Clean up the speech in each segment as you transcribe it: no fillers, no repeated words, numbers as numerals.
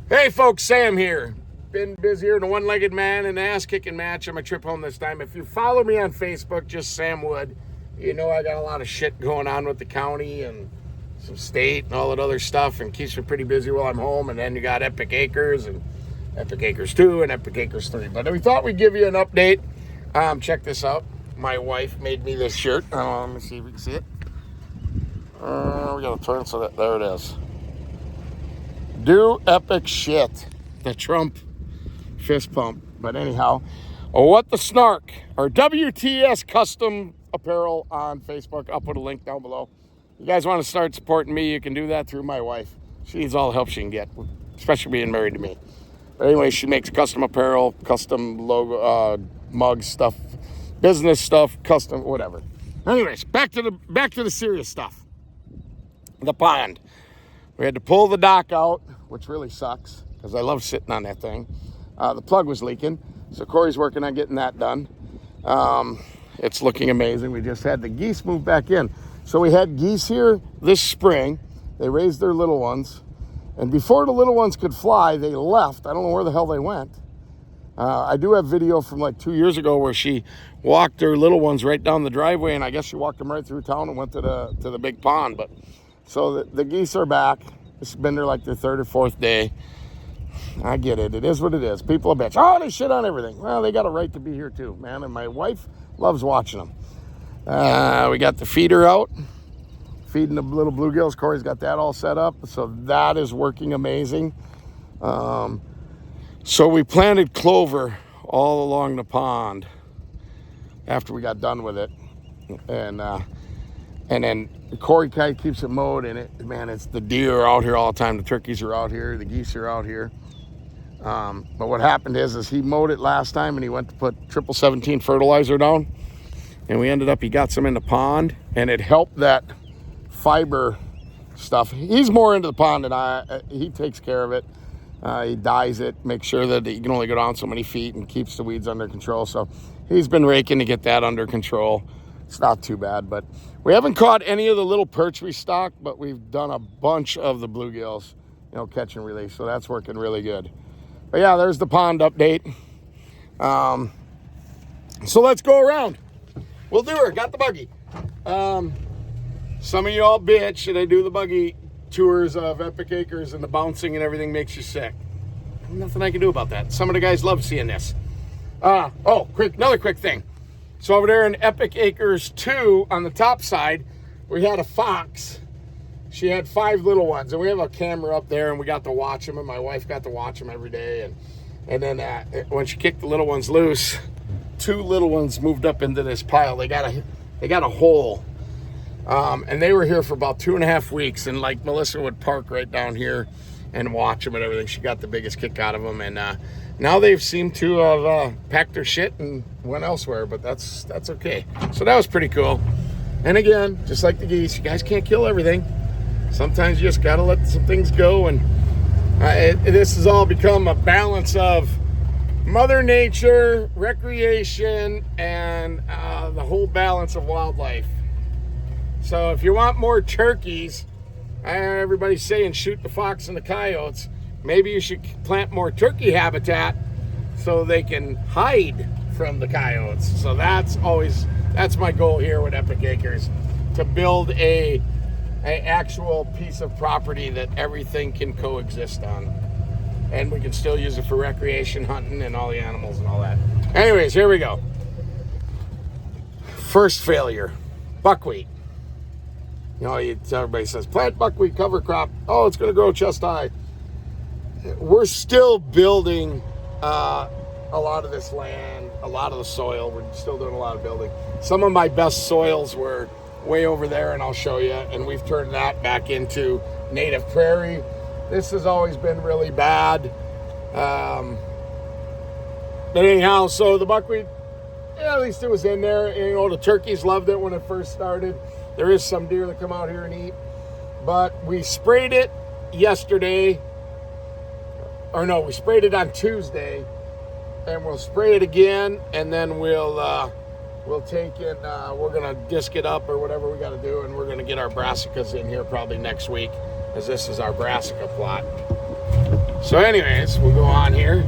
Hey folks, Sam here. Been busier than a one-legged man in an ass-kicking match on my trip home this time. If you follow me on Facebook, just Sam Wood, you know I got a lot of shit going on with the county and some state and all that other stuff, and keeps me pretty busy while I'm home. And then you got Epic Acres and Epic Acres 2 and Epic Acres 3. But we thought we'd give you an update. Check this out. My wife made me this shirt. Let me see if we can see it. We gotta turn so that there it is. Do epic shit. The Trump fist pump. But anyhow, What the Snark, or WTS Custom Apparel on Facebook. I'll put a link down below. You guys want to start supporting me, you can do that through my wife. She needs all the help she can get, especially being married to me. But anyway, she makes custom apparel, custom logo, mug stuff, business stuff, custom whatever. Anyways, back to the serious stuff. The pond. We had to pull the dock out, which really sucks because I love sitting on that thing. The plug was leaking, so Corey's working on getting that done. It's looking amazing. We just had the geese move back in. So we had geese here this spring. They raised their little ones. And before the little ones could fly, they left. I don't know where the hell they went. I do have video from like 2 years ago where she walked her little ones right down the driveway, and I guess she walked them right through town and went to the big pond. But so the geese are back. It's been there like their third or fourth day. I get it. It is what it is. People are bitch. Oh, they shit on everything. Well, they got a right to be here too, man. And my wife loves watching them. We got the feeder out, feeding the little bluegills. Corey's got that all set up. So that is working amazing. So we planted clover all along the pond after we got done with it. And then Corey kind of keeps it mowed, and it's the deer are out here all the time. The turkeys are out here. The geese are out here. But what happened is he mowed it last time, and he went to put 1717 fertilizer down, and he got some in the pond, and it helped that fiber stuff. He's more into the pond than he takes care of it. He dyes it, makes sure that you can only go down so many feet, and keeps the weeds under control. So he's been raking to get that under control. It's not too bad, but we haven't caught any of the little perch we stocked, but we've done a bunch of the bluegills, catch and release. So that's working really good. But yeah, there's the pond update. So let's go around. We'll do her. Got the buggy. Some of you all bitch and I do the buggy tours of Epic Acres, and the bouncing and everything makes you sick. Nothing I can do about that. Some of the guys love seeing this. Another quick thing. So over there in Epic Acres 2 on the top side, we had a fox. She had 5 little ones, and we have a camera up there, and we got to watch them, and my wife got to watch them every day. And then when she kicked the little ones loose, 2 little ones moved up into this pile. They got a hole, and they were here for about 2.5 weeks. And like Melissa would park right down here and watch them and everything. She got the biggest kick out of them, and now they've seemed to have packed their shit and went elsewhere, but that's okay. So that was pretty cool. And again, just like the geese, you guys can't kill everything. Sometimes you just gotta let some things go, and this has all become a balance of Mother Nature, recreation, and the whole balance of wildlife. So if you want more turkeys, everybody's saying shoot the fox and the coyotes. Maybe you should plant more turkey habitat so they can hide from the coyotes. So that's my goal here with Epic Acres, to build a actual piece of property that everything can coexist on. And we can still use it for recreation, hunting, and all the animals and all that. Anyways, here we go. First failure, buckwheat. Everybody says, plant buckwheat, cover crop. Oh, it's gonna grow chest high. We're still building a lot of this land, a lot of the soil. We're still doing a lot of building. Some of my best soils were way over there, and I'll show you. And we've turned that back into native prairie. This has always been really bad. But anyhow, so the buckwheat, at least it was in there. And, the turkeys loved it when it first started. There is some deer that come out here and eat. But we sprayed it yesterday. We sprayed it on Tuesday. And we'll spray it again, and then we'll take it, we're going to disc it up or whatever we got to do, and we're going to get our brassicas in here probably next week, as this is our brassica plot. So anyways, we'll go on here.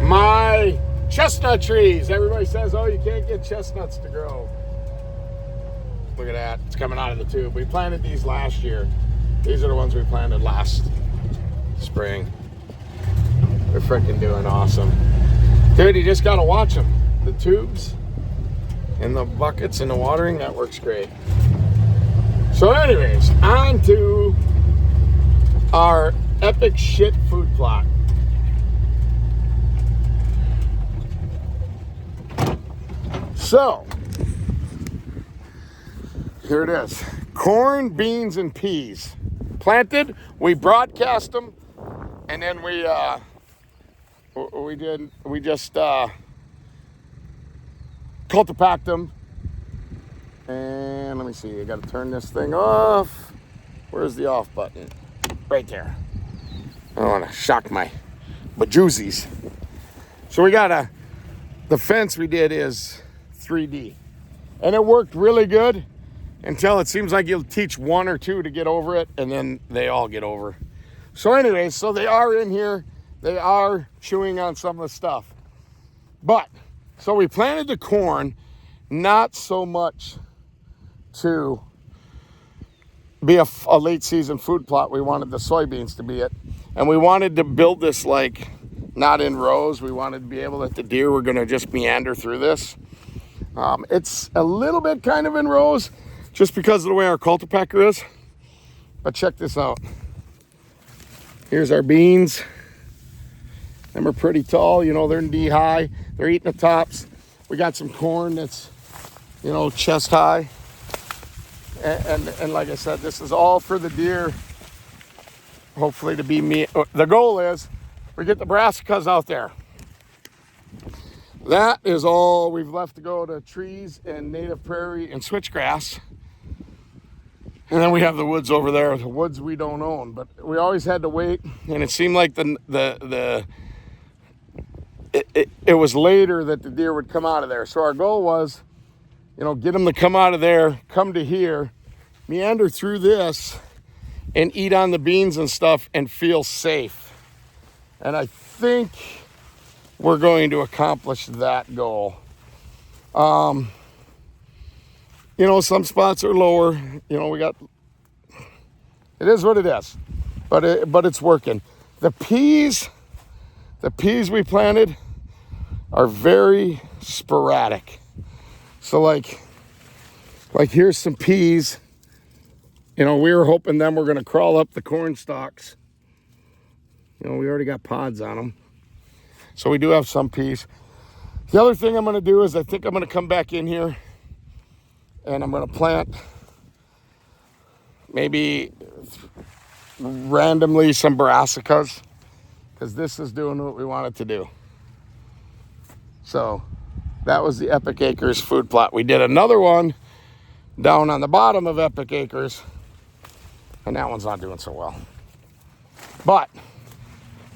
My chestnut trees. Everybody says, oh, you can't get chestnuts to grow. Look at that. It's coming out of the tube. We planted these last year. These are the ones we planted last spring. They're freaking doing awesome. Dude, you just got to watch them. The tubes and the buckets and the watering, that works great. So anyways, on to our epic shit food plot. So, here it is. Corn, beans, and peas. Planted, we broadcast them, and then we just cultipacked them. And let me see, I gotta turn this thing off. Where's the off button? Right there. I don't wanna shock my bajoozies. So we got the fence we did is 3D. And it worked really good until it seems like you'll teach one or two to get over it, and then they all get over. So anyways, so they are in here. They are chewing on some of the stuff. But, so we planted the corn, not so much to be a late season food plot. We wanted the soybeans to be it. And we wanted to build this like, not in rows. We wanted to be able that the deer were gonna just meander through this. It's a little bit kind of in rows just because of the way our cultipacker is. But check this out. Here's our beans. Them are pretty tall, you know, they're knee high. They're eating the tops. We got some corn that's, you know, chest high. And like I said, this is all for the deer. Hopefully to be me. The goal is we get the brassicas out there. That is all we've left to go to trees and native prairie and switchgrass. And then we have the woods over there. The woods we don't own, but we always had to wait. And it seemed like it was later that the deer would come out of there. So our goal was, you know, get them to come out of there, come to here, meander through this, and eat on the beans and stuff and feel safe. And I think we're going to accomplish that goal. You know, some spots are lower. You know, it is what it is, but it's working. The peas we planted are very sporadic. So like here's some peas. You know, we were hoping them were going to crawl up the corn stalks. You know, we already got pods on them. So we do have some peas. The other thing I'm going to do is I think I'm going to come back in here and I'm going to plant maybe randomly some brassicas, because this is doing what we want it to do. So that was the Epic Acres food plot. We did another one down on the bottom of Epic Acres, and that one's not doing so well. But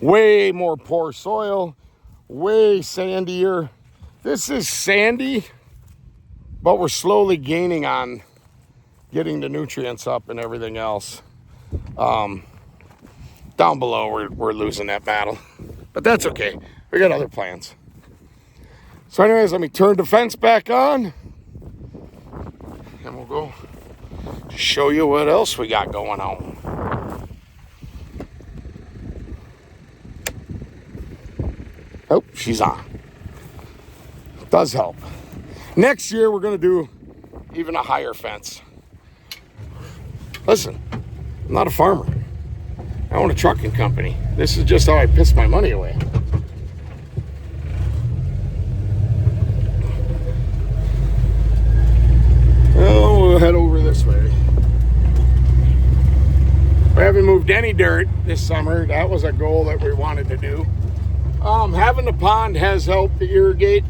way more poor soil, way sandier. This is sandy, but we're slowly gaining on getting the nutrients up and everything else. Down below, we're losing that battle, but that's okay. We got other plans. So anyways, let me turn the fence back on, and we'll go to show you what else we got going on. Oh, she's on. Does help. Next year, we're going to do even a higher fence. Listen, I'm not a farmer. I own a trucking company. This is just how I piss my money away. Oh, we'll head over this way. We haven't moved any dirt this summer. That was a goal that we wanted to do. Having the pond has helped to irrigate.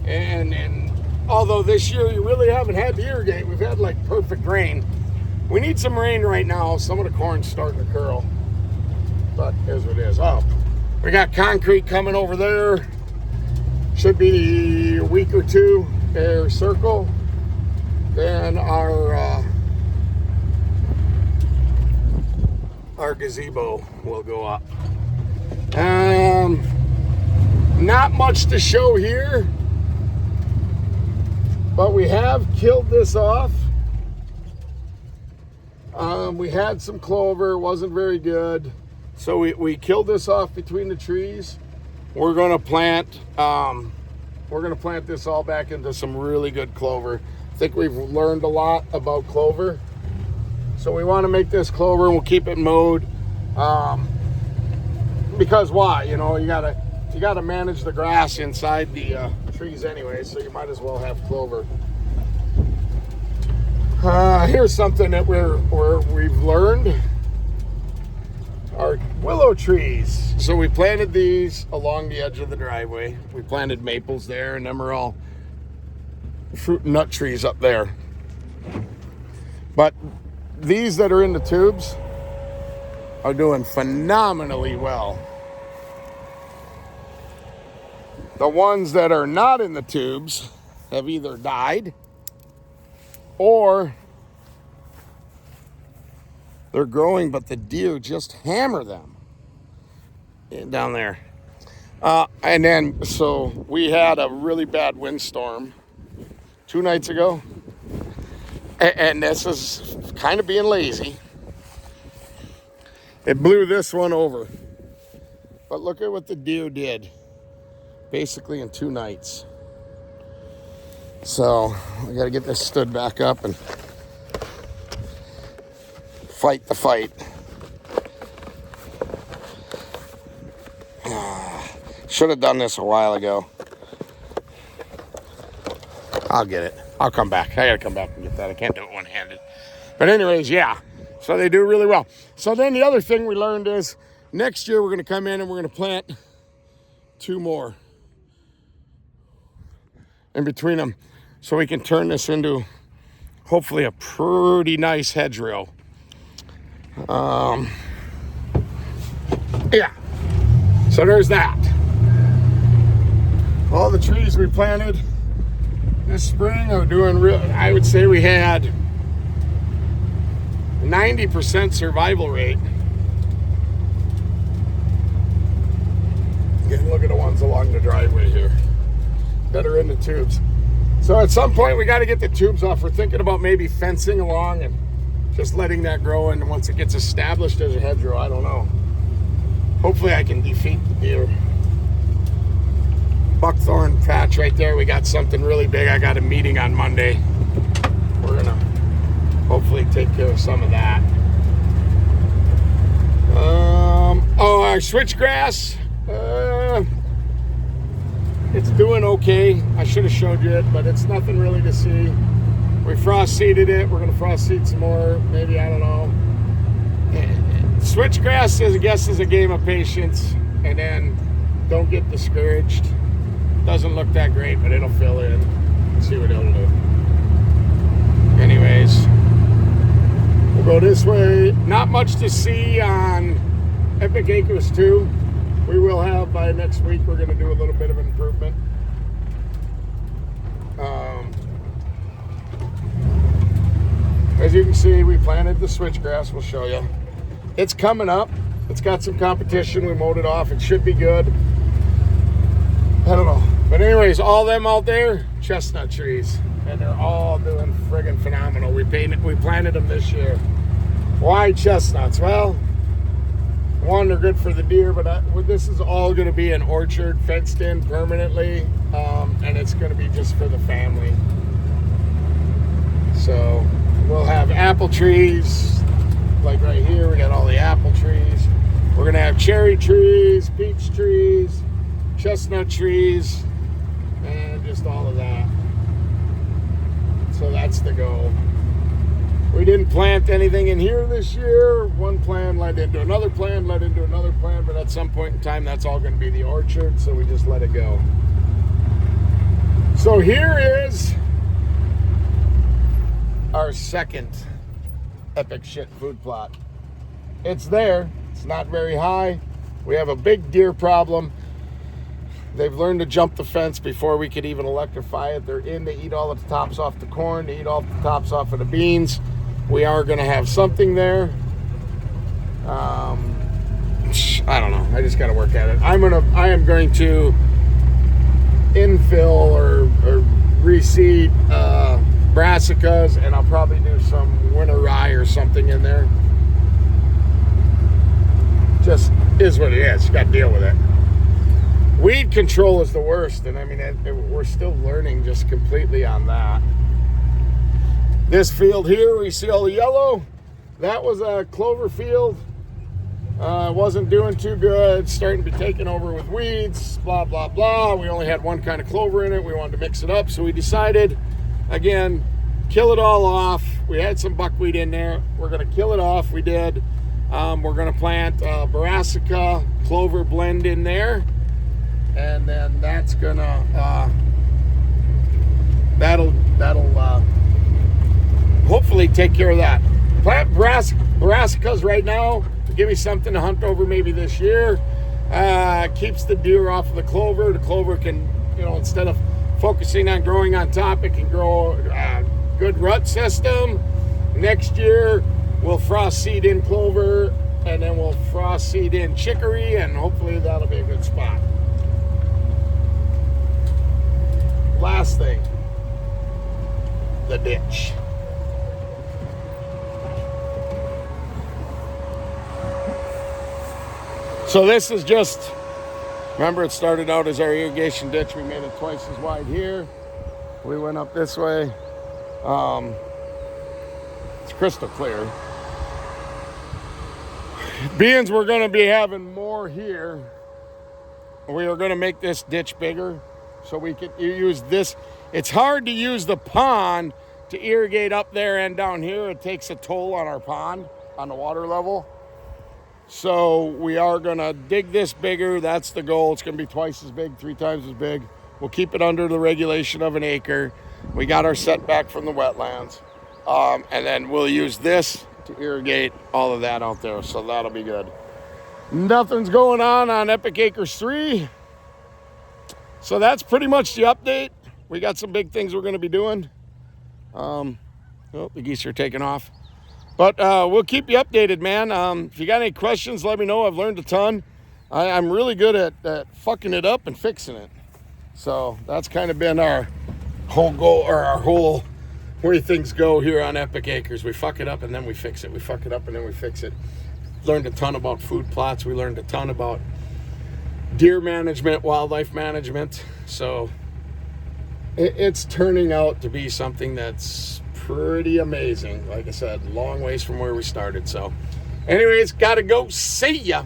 And although this year you really haven't had to irrigate, we've had like perfect rain. We need some rain right now. Some of the corn's starting to curl. But here's what it is. Oh, we got concrete coming over there. Should be a week or two. Air circle. Then our our gazebo will go up. Not much to show here, but we have killed this off. We had some clover, wasn't very good, so we killed this off between the trees. We're gonna plant this all back into some really good clover. I think we've learned a lot about clover, so we want to make this clover, and we'll keep it mowed. Because why? You know, you gotta manage the grass inside the trees anyway, so you might as well have clover. Here's something that we've learned. Our willow trees. So we planted these along the edge of the driveway. We planted maples there, and them are all fruit and nut trees up there. But these that are in the tubes are doing phenomenally well. The ones that are not in the tubes have either died or they're growing, but the deer just hammer them down there. And then, so we had a really bad windstorm 2 nights ago. And this is kind of being lazy. It blew this one over. But look at what the deer did. Basically in 2 nights. So we got to get this stood back up and fight the fight. Should have done this a while ago. I'll get it. I'll come back. I got to come back and get that. I can't do it one-handed. But anyways, yeah. So they do really well. So then the other thing we learned is next year we're going to come in and we're going to plant 2 more in between them, so we can turn this into hopefully a pretty nice hedgerow. Yeah, so there's that. All the trees we planted this spring are doing real. I would say we had 90% survival rate. Again, look at the ones along the driveway here that are in the tubes. So at some point we got to get the tubes off. We're thinking about maybe fencing along and just letting that grow, and once it gets established as a hedgerow, I don't know. Hopefully I can defeat the deer. Buckthorn patch right there. We got something really big. I got a meeting on Monday. We're gonna hopefully take care of some of that. Our switchgrass, it's doing okay. I should have showed you it, but it's nothing really to see. We frost seeded it. We're gonna frost seed some more. Maybe, I don't know. Switchgrass, I guess, is a game of patience, and then don't get discouraged. Doesn't look that great, but it'll fill in. See what it'll do. Anyways, we'll go this way. Not much to see on Epic Acres 2. We will have, by next week, we're going to do a little bit of improvement. As you can see, we planted the switchgrass. We'll show you. It's coming up. It's got some competition. We mowed it off. It should be good. I don't know. But anyways, all them out there, chestnut trees. And they're all doing friggin' phenomenal. We planted them this year. Why chestnuts? Well, one, they're good for the deer, but this is all going to be an orchard, fenced in permanently, and it's going to be just for the family. So we'll have apple trees, like right here. We got all the apple trees. We're going to have cherry trees, peach trees, chestnut trees, and just all of that. So that's the goal. We didn't plant anything in here this year. One plan led into another plan, led into another plan, but at some point in time, that's all going to be the orchard, so we just let it go. So here is our second epic shit food plot. It's there. It's not very high. We have a big deer problem. They've learned to jump the fence before we could even electrify it. They're in to eat all of the tops off the corn, to eat all the tops off of the beans. We are going to have something there. I don't know. I just got to work at it. I am going to infill or reseed brassicas, and I'll probably do some winter rye or something in there. Just is what it is. You got to deal with it. Weed control is the worst, and I mean, we're still learning just completely on that. This field here, where you see all the yellow, that was a clover field. Wasn't doing too good, starting to be taken over with weeds, blah, blah, blah. We only had one kind of clover in it. We wanted to mix it up, so we decided, again, kill it all off. We had some buckwheat in there. We're going to kill it off. We did. We're going to plant brassica clover blend in there, and then that's going to, that'll hopefully take care of that. Plant brassicas right now to give me something to hunt over maybe this year. Keeps the deer off of the clover. The clover can, instead of focusing on growing on top, it can grow a good root system. Next year, we'll frost seed in clover, and then we'll frost seed in chicory, and hopefully that'll be a good spot. Last thing, the ditch. So this is just, remember, it started out as our irrigation ditch. We made it twice as wide here. We went up this way. It's crystal clear. Being we're going to be having more here, we are going to make this ditch bigger so we can use this. It's hard to use the pond to irrigate up there and down here. It takes a toll on our pond, on the water level. So we are going to dig this bigger. That's the goal. It's going to be twice as big, 3 times as big. We'll keep it under the regulation of an acre. We got our setback from the wetlands. And then we'll use this to irrigate all of that out there. So that'll be good. Nothing's going on Epic Acres 3. So that's pretty much the update. We got some big things we're going to be doing. Oh, the geese are taking off. But we'll keep you updated, man. If you got any questions, let me know. I've learned a ton. I'm really good at fucking it up and fixing it. So that's kind of been our whole goal, or our whole where things go here on Epic Acres. We fuck it up and then we fix it. We fuck it up and then we fix it. Learned a ton about food plots. We learned a ton about deer management, wildlife management. So it's turning out to be something that's pretty amazing. Like I said, long ways from where we started. So anyways, gotta go. See ya.